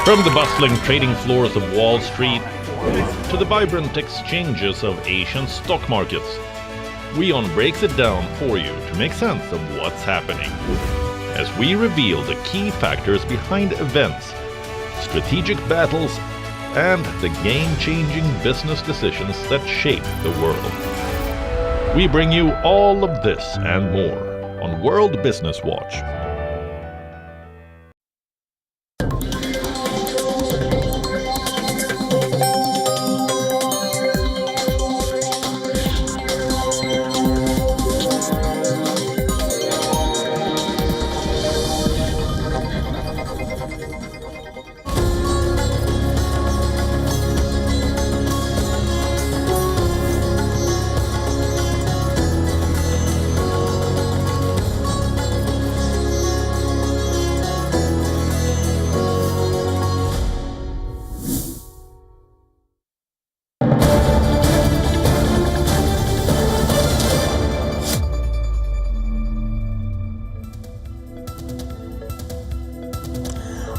From the bustling trading floors of Wall Street to the vibrant exchanges of Asian stock markets, WION breaks it down for you to make sense of what's happening, as we reveal the key factors behind events, strategic battles, and the game-changing business decisions that shape the world. We bring you all of this and more on World Business Watch.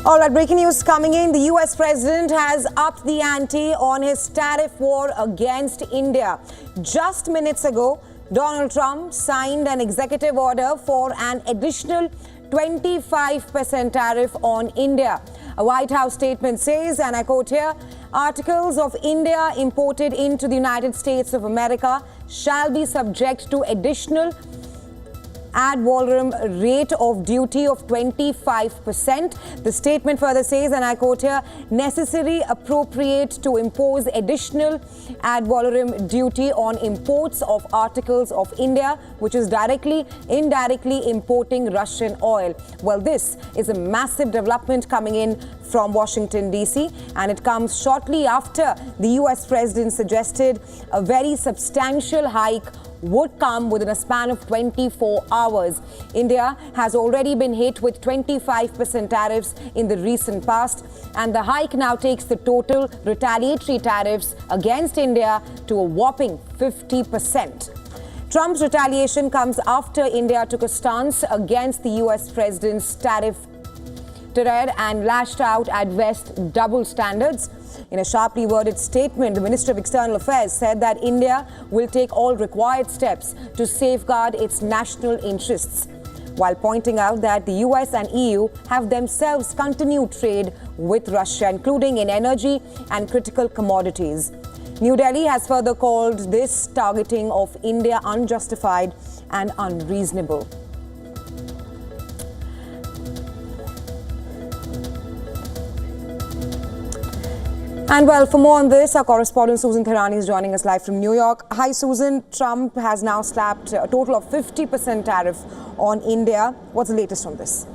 All right, breaking news coming in. The US president has upped the ante on his tariff war against India. Just minutes ago, Donald Trump signed an executive order for an additional 25% tariff on India. A White House statement says, and I quote here, articles of India imported into the United States of America shall be subject to additional ad valorem rate of duty of 25%. The statement further says, and I quote here, necessary appropriate to impose additional ad valorem duty on imports of articles of India, which is indirectly importing Russian oil. Well, this is a massive development coming in from Washington, D.C., and it comes shortly after the US president suggested a very substantial hike would come within a span of 24 hours. India has already been hit with 25% tariffs in the recent past, and the hike now takes the total retaliatory tariffs against India to a whopping 50%. Trump's retaliation comes after India took a stance against the US president's tariff and lashed out at West double standards. In a sharply worded statement, the Minister of External Affairs said that India will take all required steps to safeguard its national interests, while pointing out that the US and EU have themselves continued trade with Russia, including in energy and critical commodities. New Delhi has further called this targeting of India unjustified and unreasonable. And well, for more on this, our correspondent Susan Tharani is joining us live from New York. Hi, Susan. Trump has now slapped a total of 50% tariff on India. What's the latest on this?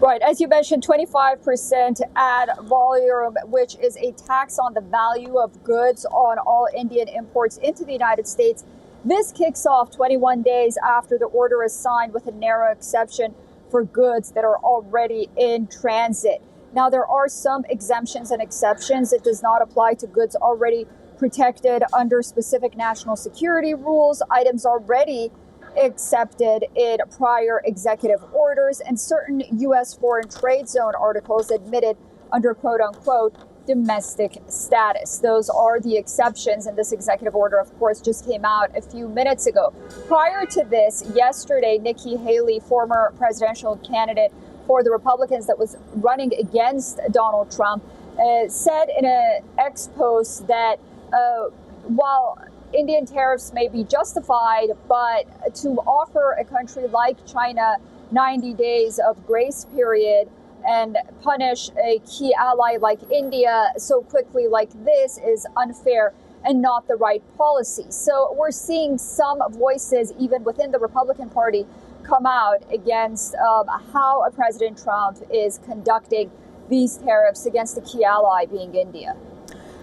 Right, as you mentioned, 25% ad valorem, which is a tax on the value of goods on all Indian imports into the United States. This kicks off 21 days after the order is signed, with a narrow exception for goods that are already in transit. Now, there are some exemptions and exceptions. It does not apply to goods already protected under specific national security rules, items already accepted in prior executive orders, and certain U.S. foreign trade zone articles admitted under quote unquote domestic status. Those are the exceptions, and this executive order, of course, just came out a few minutes ago. Prior to this, yesterday, Nikki Haley, former presidential candidate for the Republicans that was running against Donald Trump, said in an X post that while Indian tariffs may be justified, but to offer a country like China 90 days of grace period and punish a key ally like India so quickly like this is unfair and not the right policy. So we're seeing some voices, even within the Republican Party, come out against how President Trump is conducting these tariffs against a key ally being India.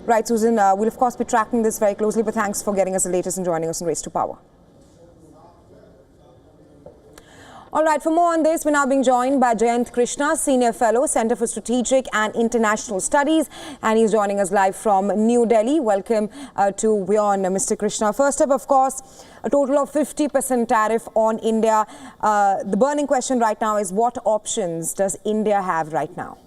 Right, Susan. We'll, of course, be tracking this very closely, but thanks for getting us the latest and joining us on Race to Power. All right, for more on this, we're now being joined by Jayant Krishna, Senior Fellow, Center for Strategic and International Studies, and he's joining us live from New Delhi. Welcome to WION, Mr. Krishna. First up, of course, a total of 50% tariff on India. The burning question right now is, what options does India have right now?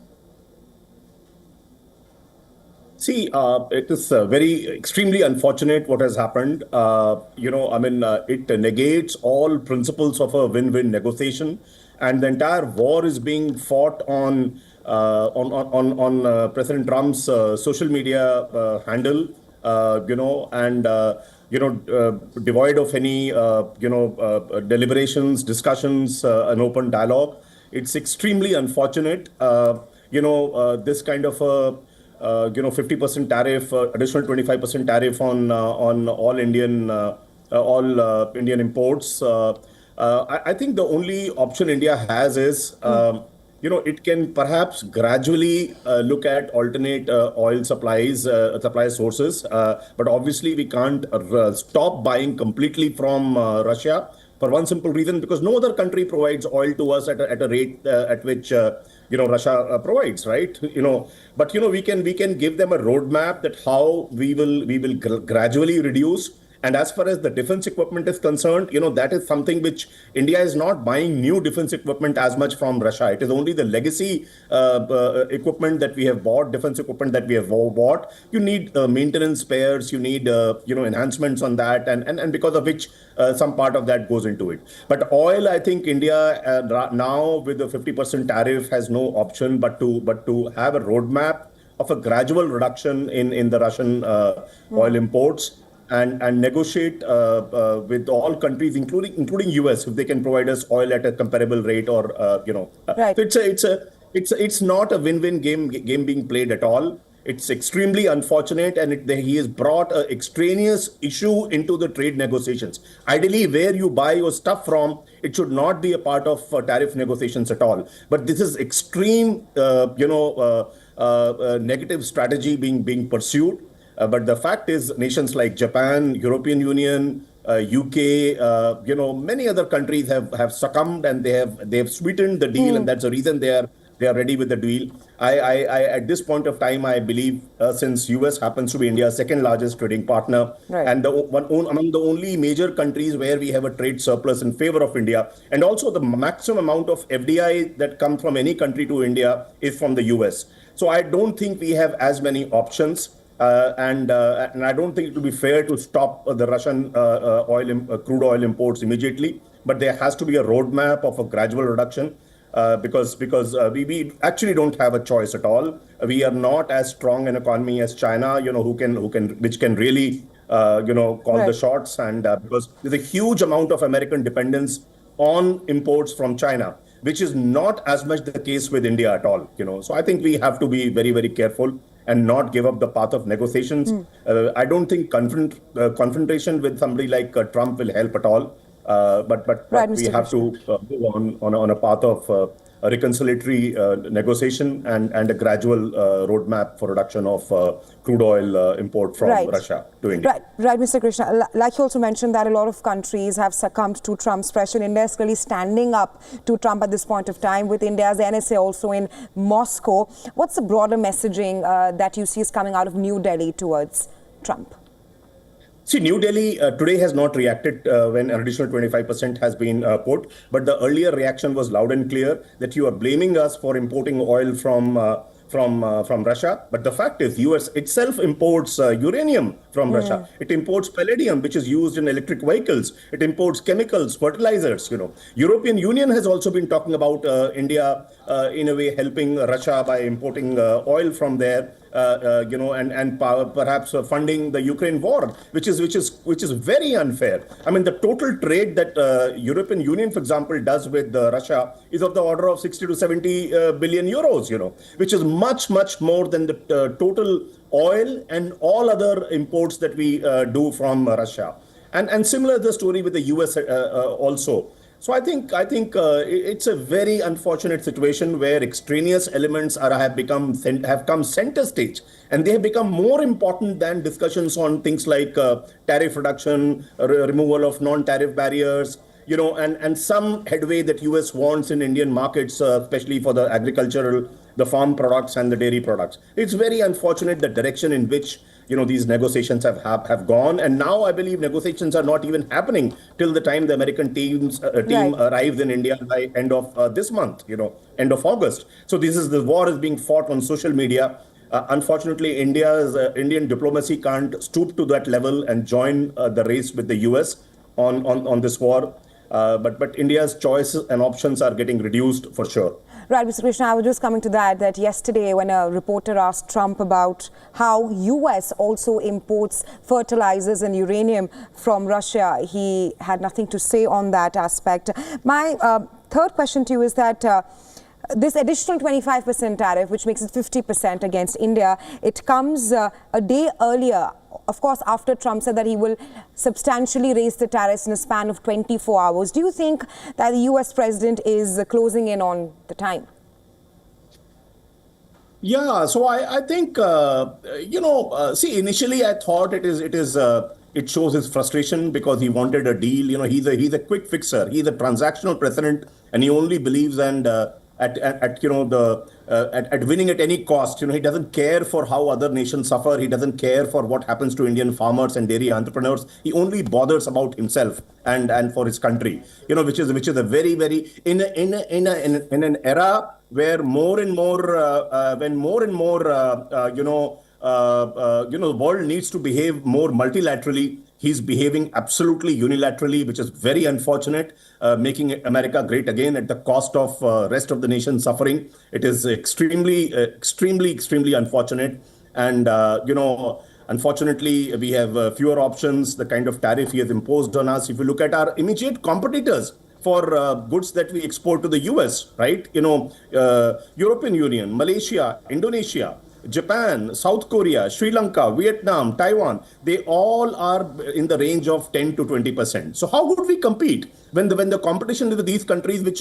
See, it is very extremely unfortunate what has happened. It negates all principles of a win-win negotiation, and the entire war is being fought on President Trump's social media handle, devoid of any deliberations, discussions, an open dialogue. It's extremely unfortunate. This kind of 50% tariff, additional 25% tariff on all Indian imports. I think the only option India has is, it can perhaps gradually look at alternate oil supply sources. But obviously, we can't stop buying completely from Russia for one simple reason, because no other country provides oil to us at a rate at which Russia provides, right? But we can give them a roadmap that how we will gradually reduce. And as far as the defense equipment is concerned, that is something which India is not buying new defense equipment as much from Russia. It is only the legacy equipment that we have bought, defense equipment that we have bought. You need maintenance spares, you need enhancements on that, and because of which some part of that goes into it. But oil, I think India now with the 50% tariff has no option but to have a roadmap of a gradual reduction in the Russian oil imports. And negotiate with all countries, including US, if they can provide us oil at a comparable rate, or Right. So it's not a win-win game being played at all. It's extremely unfortunate, and he has brought an extraneous issue into the trade negotiations. Ideally, where you buy your stuff from, it should not be a part of tariff negotiations at all. But this is extreme, negative strategy being pursued. But the fact is, nations like Japan, European Union, UK, many other countries have succumbed, and they have sweetened the deal, and that's the reason they are ready with the deal. I at this point of time, I believe, since US happens to be India's second largest trading partner, right, and among the only major countries where we have a trade surplus in favor of India, and also the maximum amount of FDI that comes from any country to India is from the US. So I don't think we have as many options. And I don't think it would be fair to stop the Russian crude oil imports immediately. But there has to be a roadmap of a gradual reduction, because we actually don't have a choice at all. We are not as strong an economy as China, which can really call right, the shots, and because there's a huge amount of American dependence on imports from China, which is not as much the case with India at all. So I think we have to be very, very careful and not give up the path of negotiations. I don't think confrontation with somebody like Trump will help at all. But Right, we Mr. have to move on a path of a reconciliatory negotiation and a gradual roadmap for reduction of crude oil import from Right, Russia to India. Right, Mr. Krishna. Like you also mentioned that a lot of countries have succumbed to Trump's pressure. India is really standing up to Trump at this point of time, with India's NSA also in Moscow. What's the broader messaging that you see is coming out of New Delhi towards Trump? See, New Delhi today has not reacted when an additional 25% has been put, but the earlier reaction was loud and clear that you are blaming us for importing oil from Russia. But the fact is, US itself imports uranium from Russia. It imports palladium, which is used in electric vehicles. It imports chemicals, fertilizers. European Union has also been talking about India in a way helping Russia by importing oil from there. And perhaps funding the Ukraine war, which is very unfair. I mean, the total trade that European Union, for example, does with Russia is of the order of 60 to 70 billion euros, which is much more than the total oil and all other imports that we do from Russia. And similar the story with the US also. So I think it's a very unfortunate situation where extraneous elements have come center stage, and they have become more important than discussions on things like tariff reduction, removal of non-tariff barriers, and some headway that US wants in Indian markets, especially for the agricultural, the farm products and the dairy products. It's very unfortunate the direction in which these negotiations have gone, and now I believe negotiations are not even happening till the time the American team Right. arrives in India by end of this month, end of August. So the war is being fought on social media. Unfortunately, Indian diplomacy can't stoop to that level and join the race with the US on this war. But India's choices and options are getting reduced for sure. Right, Mr. Krishna, I was just coming to that yesterday when a reporter asked Trump about how US also imports fertilizers and uranium from Russia, he had nothing to say on that aspect. My third question to you is that this additional 25% tariff, which makes it 50% against India, it comes a day earlier, of course, after Trump said that he will substantially raise the tariffs in a span of 24 hours. Do you think that the US president is closing in on the time? Yeah, so I think, see, initially I thought it shows his frustration because he wanted a deal. He's a quick fixer. He's a transactional president, and he only believes at winning at any cost. He doesn't care for how other nations suffer. He doesn't care for what happens to Indian farmers and dairy entrepreneurs. He only bothers about himself and for his country. Which is a very, very in an era where more and more the world needs to behave more multilaterally. He's behaving absolutely unilaterally, which is very unfortunate, making America great again at the cost of rest of the nation suffering. It is extremely unfortunate. And, unfortunately, we have fewer options, the kind of tariff he has imposed on us. If you look at our immediate competitors for goods that we export to the US, right? European Union, Malaysia, Indonesia, Japan, South Korea, Sri Lanka, Vietnam, Taiwan, they all are in the range of 10 to 20%. So how would we compete when the competition with these countries, which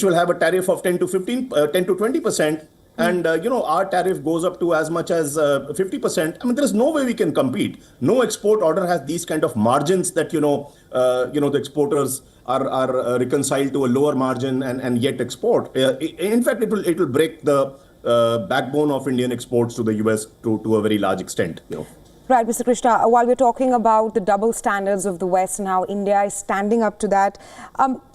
will have a tariff of 10 to 20%, and our tariff goes up to as much as 50%. I mean, there is no way we can compete. No export order has these kind of margins that the exporters are reconciled to a lower margin and yet export. In fact, it will break the backbone of Indian exports to the US to a very large extent. Right, Mr. Krishna, while we're talking about the double standards of the West and how India is standing up to that,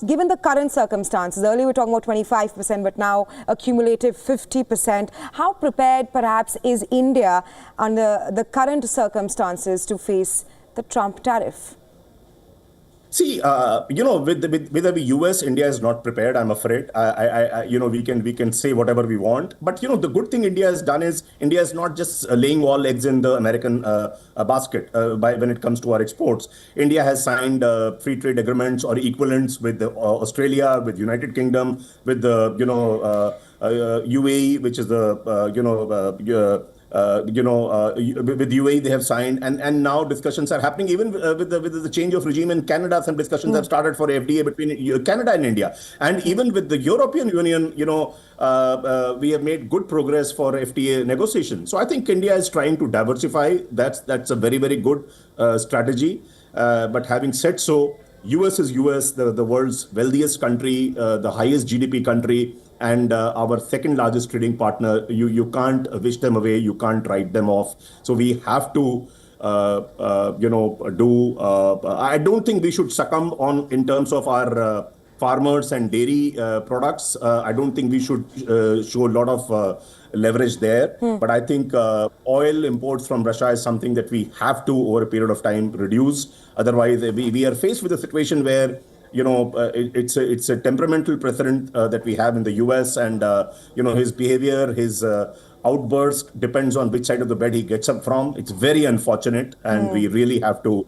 given the current circumstances, earlier we were talking about 25%, but now a cumulative 50%, how prepared perhaps is India under the current circumstances to face the Trump tariff? See, with the US, India is not prepared, I'm afraid. We can say whatever we want. But, the good thing India has done is India is not just laying all eggs in the American basket when it comes to our exports. India has signed free trade agreements or equivalents with Australia, with United Kingdom, with the, UAE, which is the, with UAE they have signed, and now discussions are happening even with the change of regime in Canada. Some discussions have started for FTA between Canada and India, and even with the European Union, we have made good progress for FTA negotiations. So I think India is trying to diversify. That's a very, very good strategy. But having said so, US is US, the world's wealthiest country, the highest GDP country, and our second largest trading partner. You can't wish them away. You can't write them off. So we have to, I don't think we should succumb in terms of our farmers and dairy products. I don't think we should show a lot of leverage there. But I think oil imports from Russia is something that we have to, over a period of time, reduce. Otherwise, we are faced with a situation where it's a temperamental president that we have in the US, and his behavior, his outburst depends on which side of the bed he gets up from. It's very unfortunate, and we really have to.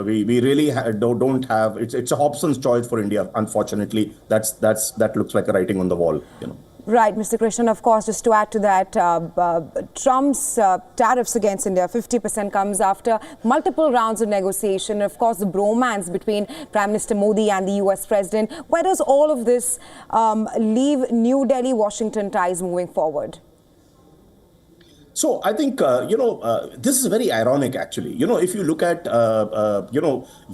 We really don't have. It's a Hobson's choice for India. Unfortunately, that looks like a writing on the wall. Right, Mr. Krishnan, of course, just to add to that, Trump's tariffs against India, 50% comes after multiple rounds of negotiation. Of course, the bromance between Prime Minister Modi and the US President. Where does all of this leave New Delhi-Washington ties moving forward? So I think, this is very ironic, actually. If you look at,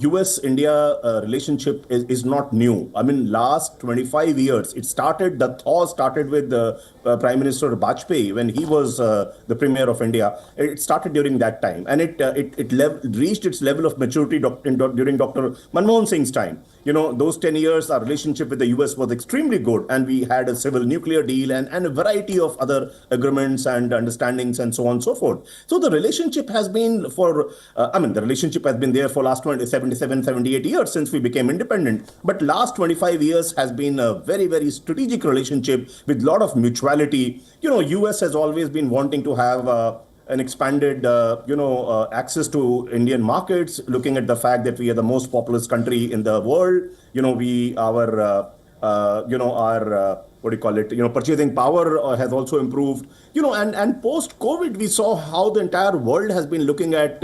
US-India relationship is not new. I mean, last 25 years, the thaw started with Prime Minister Bajpayee when he was the Premier of India. It started during that time. And it reached its level of maturity during Dr. Manmohan Singh's time. Those 10 years, our relationship with the US was extremely good. And we had a civil nuclear deal and a variety of other agreements and understandings and so on and so forth. So the relationship has been there for last 77, 78 years since we became independent. But last 25 years has been a very, very strategic relationship with a lot of mutuality. US has always been wanting to have an expanded, access to Indian markets, looking at the fact that we are the most populous country in the world. Purchasing power has also improved. And post-COVID, we saw how the entire world has been looking at,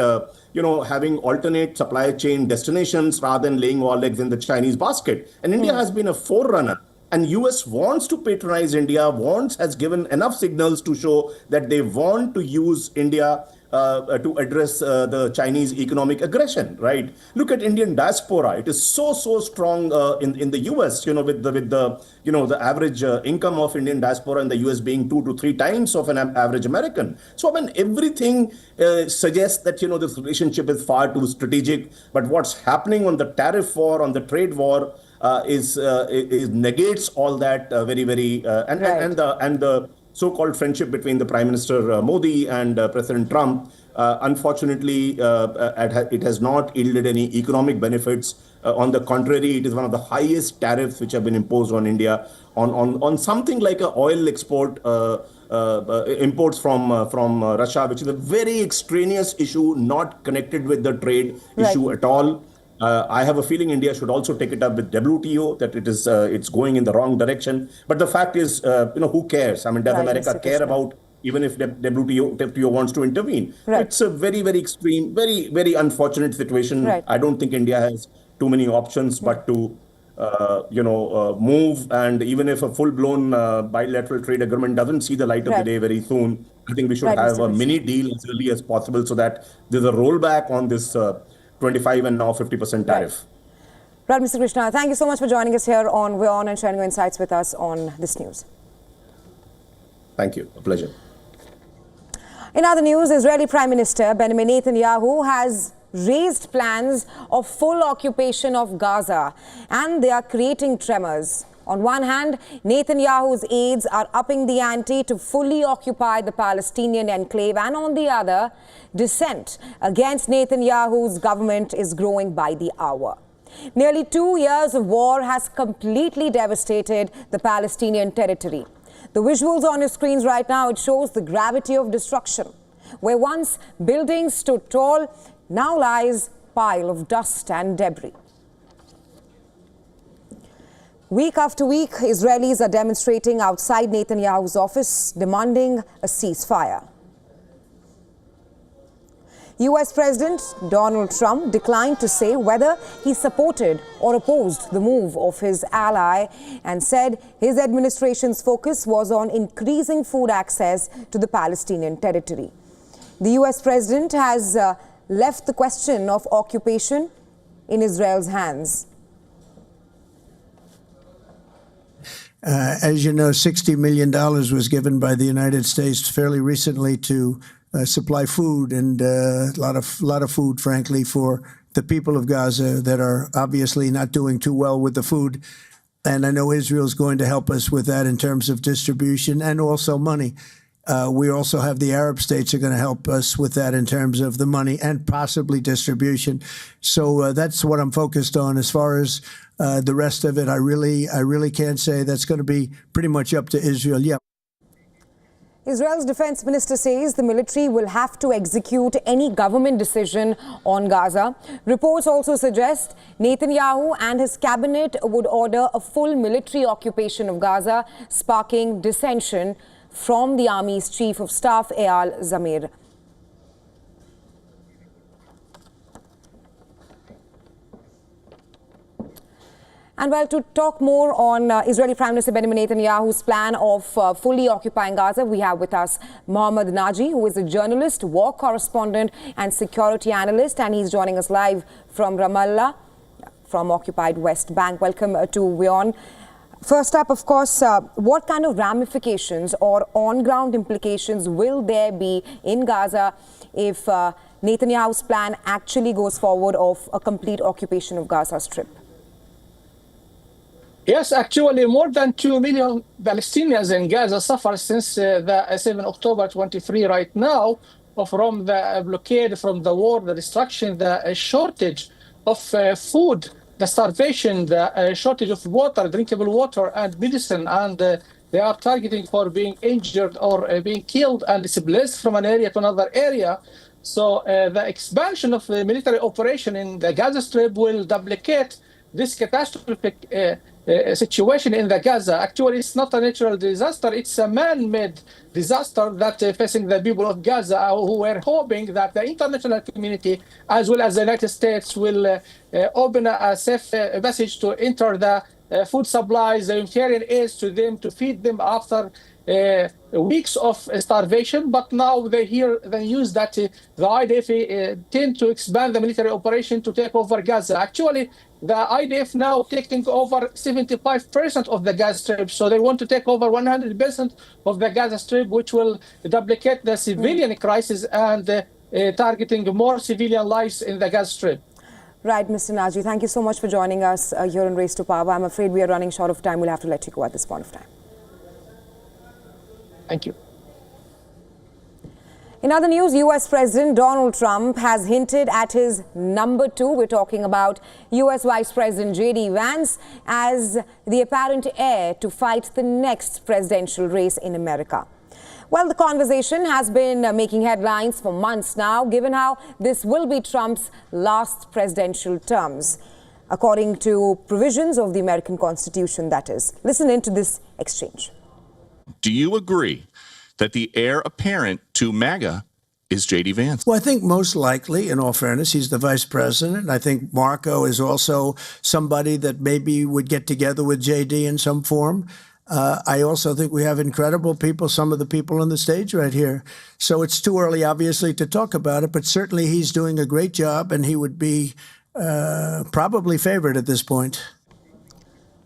having alternate supply chain destinations rather than laying all eggs in the Chinese basket. And India has been a forerunner. And US wants to patronize India, has given enough signals to show that they want to use India to address the Chinese economic aggression, right? Look at Indian diaspora; it is so strong in the US. With the average income of Indian diaspora in the US being 2 to 3 times of an average American. So everything suggests that this relationship is far too strategic. But what's happening on the tariff war, on the trade war, is negates all that very, very and the so-called friendship between the Prime Minister Modi and President Trump. Unfortunately, it has not yielded any economic benefits. On the contrary, it is one of the highest tariffs which have been imposed on India on something like a oil export. Imports from Russia, which is a very extraneous issue, not connected with the trade issue at all. I have a feeling India should also take it up with WTO, that it's going in the wrong direction. But the fact is, who cares? I mean, does America care about, even if WTO wants to intervene? It's a very, very extreme, very, very unfortunate situation. I don't think India has too many options but to move. And even if a full-blown bilateral trade agreement doesn't see the light of the day very soon, I think we should have a mini deal as early as possible so that there's a rollback on this 25 and now 50% tariff. Right, Mr. Krishna, thank you so much for joining us here on WION and sharing your insights with us on this news. Thank you. A pleasure. In other news, Israeli Prime Minister Benjamin Netanyahu has raised plans of full occupation of Gaza, and they are creating tremors. On one hand, Netanyahu's aides are upping the ante to fully occupy the Palestinian enclave, and on the other, dissent against Netanyahu's government is growing by the hour. Nearly 2 years of war has completely devastated the Palestinian territory. The visuals on your screens right now, it shows the gravity of destruction. Where once buildings stood tall, now lies a pile of dust and debris. Week after week, Israelis are demonstrating outside Netanyahu's office, demanding a ceasefire. US President Donald Trump declined to say whether he supported or opposed the move of his ally and said his administration's focus was on increasing food access to the Palestinian territory. The US President has left the question of occupation in Israel's hands. As you know, $60 million was given by the United States fairly recently to supply food, and a lot of food, frankly, for the people of Gaza that are obviously not doing too well with the food. And I know Israel's going to help us with that in terms of distribution and also money. We also have the Arab states are going to help us with that in terms of the money and possibly distribution. So that's what I'm focused on. As far as the rest of it, I really can't say. That's going to be pretty much up to Israel. Yeah. Israel's defense minister says the military will have to execute any government decision on Gaza. Reports also suggest Netanyahu and his cabinet would order a full military occupation of Gaza, sparking dissension from the army's chief of staff, Eyal Zamir. And well, to talk more on Israeli Prime Minister Benjamin Netanyahu's plan of fully occupying Gaza, we have with us Mohammad Naji, who is a journalist, war correspondent and security analyst, and he's joining us live from Ramallah, from occupied West Bank. Welcome to WION. First up, of course, what kind of ramifications or on-ground implications will there be in Gaza if Netanyahu's plan actually goes forward of a complete occupation of Gaza Strip? Yes, actually, more than 2 million Palestinians in Gaza suffer since the 7 October 23 right now from the blockade, from the war, the destruction, the shortage of food, the starvation, the shortage of water, drinkable water and medicine, and they are targeting for being injured or being killed and displaced from an area to another area. So the expansion of the military operation in the Gaza Strip will duplicate this catastrophic situation in the Gaza. Actually, it's not a natural disaster. It's a man-made disaster that facing the people of Gaza, who were hoping that the international community, as well as the United States, will open a safe passage to enter the food supplies, the humanitarian aid to them, to feed them after weeks of starvation. But now they hear the news that the IDF tend to expand the military operation to take over Gaza. Actually, the IDF now taking over 75% of the Gaza Strip. So they want to take over 100% of the Gaza Strip, which will duplicate the civilian crisis and targeting more civilian lives in the Gaza Strip. Right, Mr. Naji, thank you so much for joining us here on Race to Power. I'm afraid we are running short of time. We'll have to let you go at this point of time. Thank you. In other news, US President Donald Trump has hinted at his number two. We're talking about US Vice President J.D. Vance as the apparent heir to fight the next presidential race in America. Well, the conversation has been making headlines for months now, given how this will be Trump's last presidential terms, according to provisions of the American Constitution, that is. Listen in to this exchange. Do you agree that the heir apparent to MAGA is J.D. Vance? Well, I think most likely, in all fairness, he's the vice president. I think Marco is also somebody that maybe would get together with J.D. in some form. I also think we have incredible people, some of the people on the stage right here. So it's too early, obviously, to talk about it, but certainly he's doing a great job, and he would be probably favored at this point.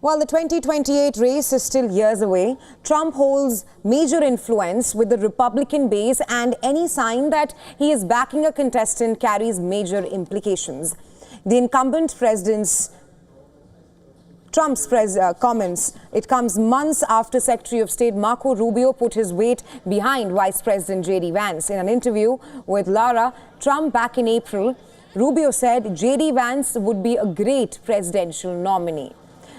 While the 2028 race is still years away, Trump holds major influence with the Republican base, and any sign that he is backing a contestant carries major implications. The incumbent president's Trump's comments, it comes months after Secretary of State Marco Rubio put his weight behind Vice President J.D. Vance. In an interview with Lara Trump back in April, Rubio said J.D. Vance would be a great presidential nominee.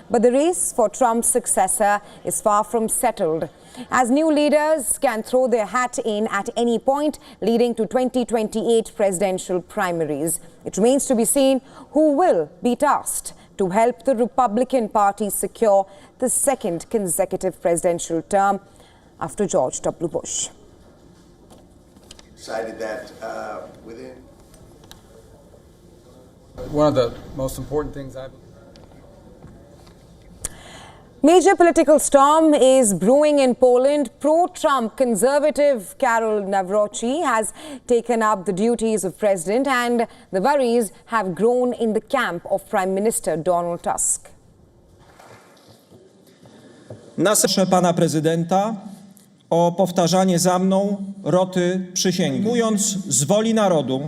But the race for Trump's successor is far from settled, as new leaders can throw their hat in at any point, leading to 2028 presidential primaries. It remains to be seen who will be tasked to help the Republican Party secure the second consecutive presidential term after George W. Bush. Decided that within... One of the most important things I've... Major political storm is brewing in Poland. Pro-Trump conservative Karol Nawrocki has taken up the duties of president, and the worries have grown in the camp of Prime Minister Donald Tusk. Proszę pana prezydenta o powtarzanie za mną roty przysięgi. Mówiąc z woli narodu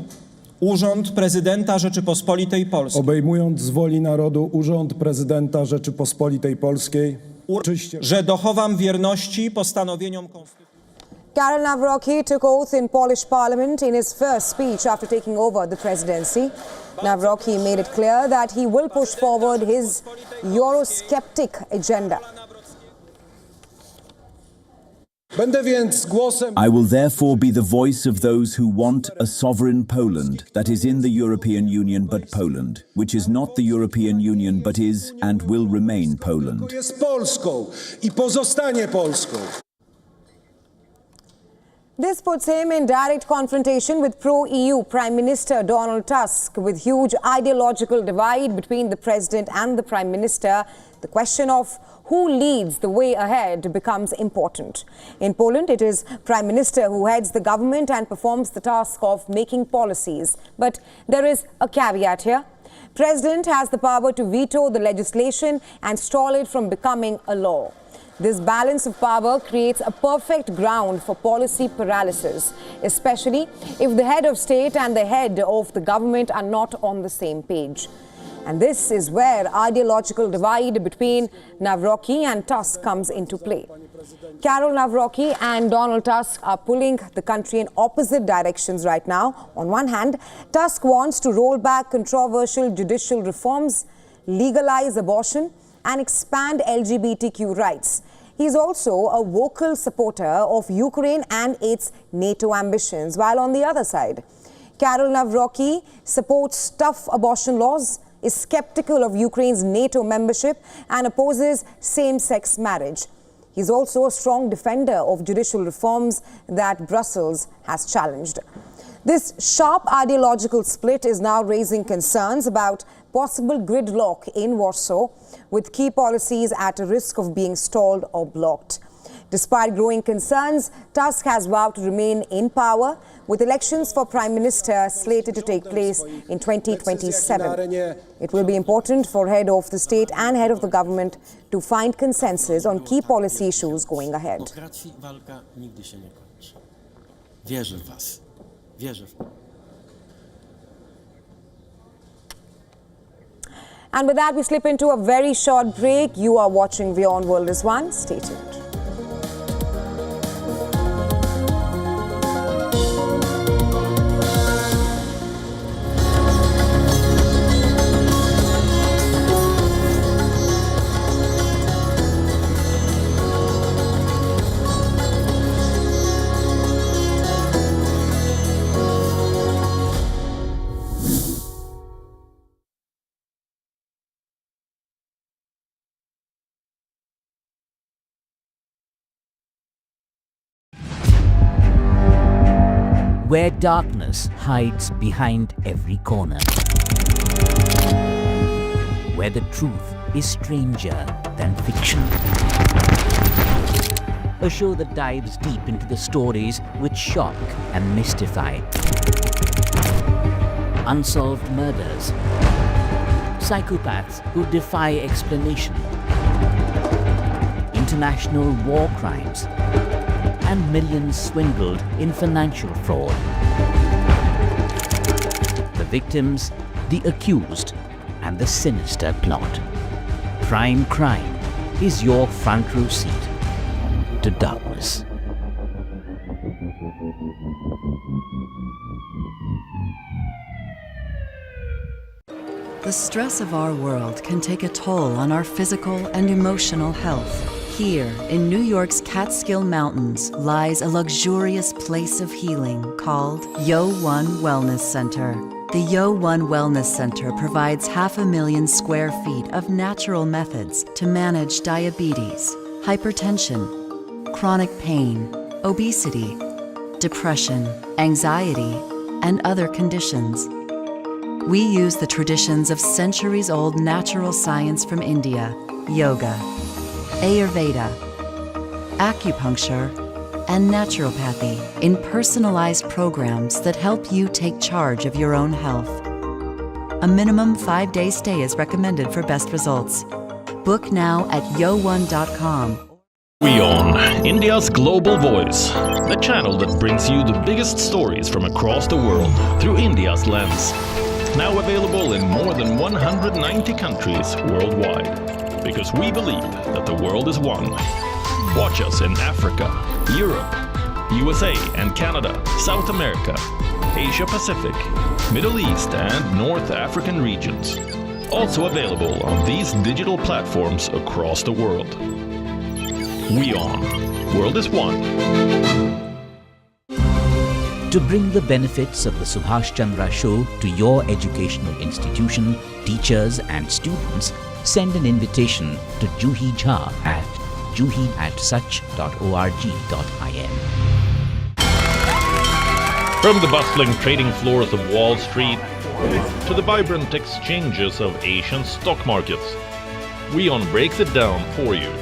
urząd prezydenta Rzeczypospolitej Polskiej. Obejmując z woli narodu urząd prezydenta Rzeczypospolitej Polskiej, że dochowam wierności postanowieniom konstytucji. Karol Nawrocki took oath in Polish parliament in his first speech after taking over the presidency. Nawrocki made it clear that he will push forward his Eurosceptic agenda. I will therefore be the voice of those who want a sovereign Poland that is in the European Union but Poland, which is not the European Union but is and will remain Poland. This puts him in direct confrontation with pro-EU Prime Minister Donald Tusk. With huge ideological divide between the President and the Prime Minister, the question of who leads the way ahead becomes important. In Poland, it is Prime Minister who heads the government and performs the task of making policies. But there is a caveat here. President has the power to veto the legislation and stall it from becoming a law. This balance of power creates a perfect ground for policy paralysis, especially if the head of state and the head of the government are not on the same page. And this is where ideological divide between Nawrocki and Tusk comes into play. Karol Nawrocki and Donald Tusk are pulling the country in opposite directions right now. On one hand, Tusk wants to roll back controversial judicial reforms, legalize abortion, and expand LGBTQ rights. He is also a vocal supporter of Ukraine and its NATO ambitions, while on the other side, Karol Nawrocki supports tough abortion laws, is skeptical of Ukraine's NATO membership, and opposes same-sex marriage. He's also a strong defender of judicial reforms that Brussels has challenged. This sharp ideological split is now raising concerns about possible gridlock in Warsaw, with key policies at a risk of being stalled or blocked. Despite growing concerns, Tusk has vowed to remain in power, with elections for Prime Minister slated to take place in 2027. It will be important for head of the state and head of the government to find consensus on key policy issues going ahead. And with that, we slip into a very short break. You are watching WION World is One. Stay tuned. Where darkness hides behind every corner. Where the truth is stranger than fiction. A show that dives deep into the stories which shock and mystify. Unsolved murders. Psychopaths who defy explanation. International war crimes. And millions swindled in financial fraud. The victims, the accused, and the sinister plot. Prime Crime is your front row seat to darkness. The stress of our world can take a toll on our physical and emotional health. Here, in New York's Catskill Mountains, lies a luxurious place of healing called WION Wellness Center. The WION Wellness Center provides 500,000 square feet of natural methods to manage diabetes, hypertension, chronic pain, obesity, depression, anxiety, and other conditions. We use the traditions of centuries-old natural science from India, yoga, Ayurveda, acupuncture, and naturopathy in personalized programs that help you take charge of your own health. A minimum 5-day stay is recommended for best results. Book now at yowon.com. WION, India's global voice, the channel that brings you the biggest stories from across the world through India's lens. Now available in more than 190 countries worldwide. Because we believe that the world is one. Watch us in Africa, Europe, USA and Canada, South America, Asia Pacific, Middle East and North African regions. Also available on these digital platforms across the world. WION, World is One. To bring the benefits of the Subhash Chandra Show to your educational institution, teachers and students, send an invitation to Juhi Jha at juhi@such.org.in. From the bustling trading floors of Wall Street to the vibrant exchanges of Asian stock markets, WION breaks it down for you